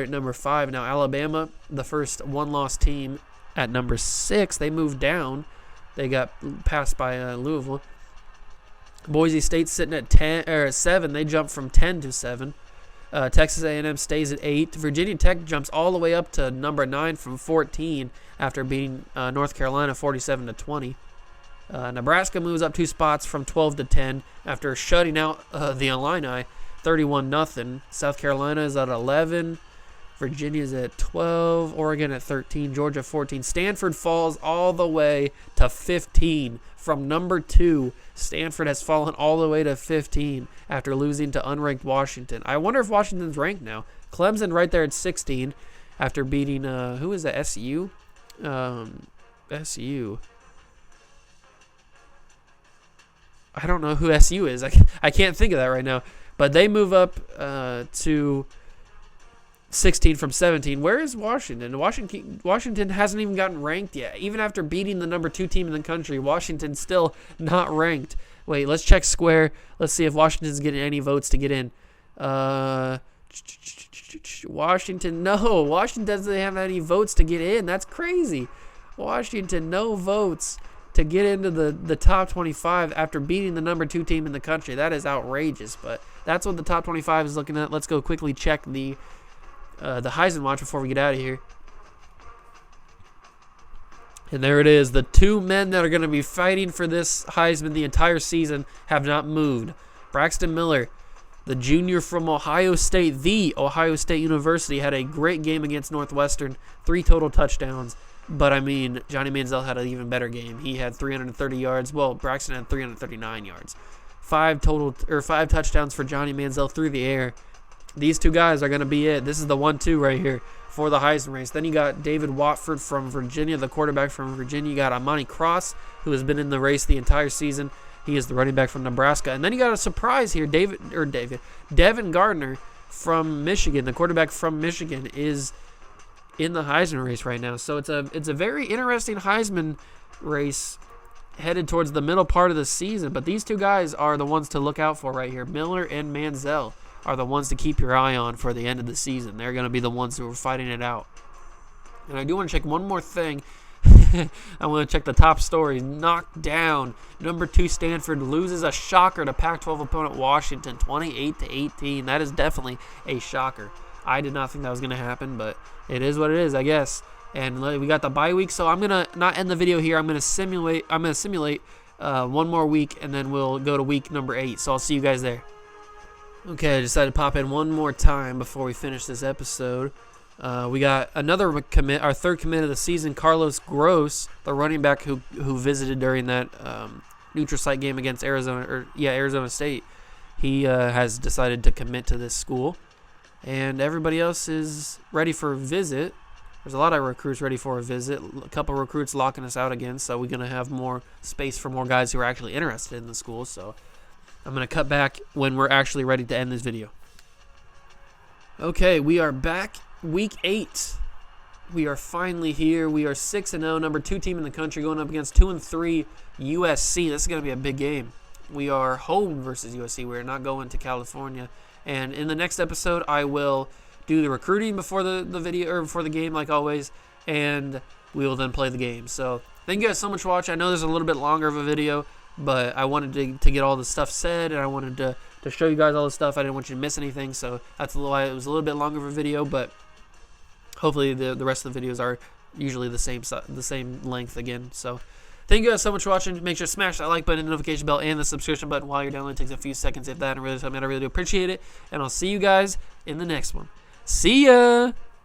at number 5 now. Alabama, the first 1-loss team, at number 6. They moved down. They got passed by Louisville. Boise State's sitting at 7. They jumped from 10 to 7. Texas A&M stays at 8. Virginia Tech jumps all the way up to number 9 from 14 after beating North Carolina 47-20. Nebraska moves up 2 spots from 12 to 10 after shutting out the Illini 31-0. South Carolina is at 11. Virginia's at 12. Oregon at 13. Georgia 14. Stanford falls all the way to 15 from number 2. Stanford has fallen all the way to 15 after losing to unranked Washington. I wonder if Washington's ranked now. Clemson right there at 16 after beating, who is that, SU? SU. I don't know who SU is. I can't think of that right now. But they move up to 16 from 17. Where is Washington? Washington hasn't even gotten ranked yet. Even after beating the number 2 team in the country, Washington's still not ranked. Wait, let's check Square. Let's see if Washington's getting any votes to get in. Washington, no. Washington doesn't have any votes to get in. That's crazy. Washington, no votes to get into the top 25 after beating the number 2 team in the country. That is outrageous, but that's what the top 25 is looking at. Let's go quickly check the Heisman Watch before we get out of here. And there it is. The two men that are going to be fighting for this Heisman the entire season have not moved. Braxton Miller, the junior from Ohio State, the Ohio State University, had a great game against Northwestern, 3 total touchdowns. But, I mean, Johnny Manziel had an even better game. He had 330 yards. Well, Braxton had 339 yards. 5 touchdowns for Johnny Manziel through the air. These two guys are going to be it. This is the 1-2 right here for the Heisman race. Then you got David Watford from Virginia, the quarterback from Virginia. You got Amani Cross, who has been in the race the entire season. He is the running back from Nebraska. And then you got a surprise here. Devin Gardner from Michigan, the quarterback from Michigan, is in the Heisman race right now. So it's a very interesting Heisman race headed towards the middle part of the season. But these two guys are the ones to look out for right here. Miller and Manziel are the ones to keep your eye on for the end of the season. They're going to be the ones who are fighting it out. And I do want to check one more thing. I want to check the top stories. Knocked down. Number 2 Stanford loses a shocker to Pac-12 opponent Washington, 28-18. That is definitely a shocker. I did not think that was going to happen, but it is what it is, I guess. And we got the bye week, so I'm gonna not end the video here. I'm gonna simulate one more week, and then we'll go to week number 8. So I'll see you guys there. Okay, I decided to pop in one more time before we finish this episode. We got another commit, our 3rd commit of the season, Carlos Gross, the running back who visited during that neutral site game against Arizona State. He has decided to commit to this school, and everybody else is ready for a visit. There's a lot of recruits ready for a visit. A couple recruits locking us out again, so we're going to have more space for more guys who are actually interested in the school. So I'm going to cut back when we're actually ready to end this video. Okay, we are back. Week 8. We are finally here. We are 6-0, number 2 team in the country, going up against 2-3 USC. This is going to be a big game. We are home versus USC. We're not going to California. And in the next episode, I will do the recruiting before the video, or before the game, like always, and we will then play the game. So thank you guys so much for watching. I know there's a little bit longer of a video, but I wanted to get all the stuff said, and I wanted to show you guys all the stuff. I didn't want you to miss anything, so that's why it was a little bit longer of a video, but hopefully the rest of the videos are usually the same length again. So thank you guys so much for watching. Make sure to smash that like button, notification bell, and the subscription button while you're downloading. It takes a few seconds if that, and really, I really do appreciate it. And I'll see you guys in the next one. See ya!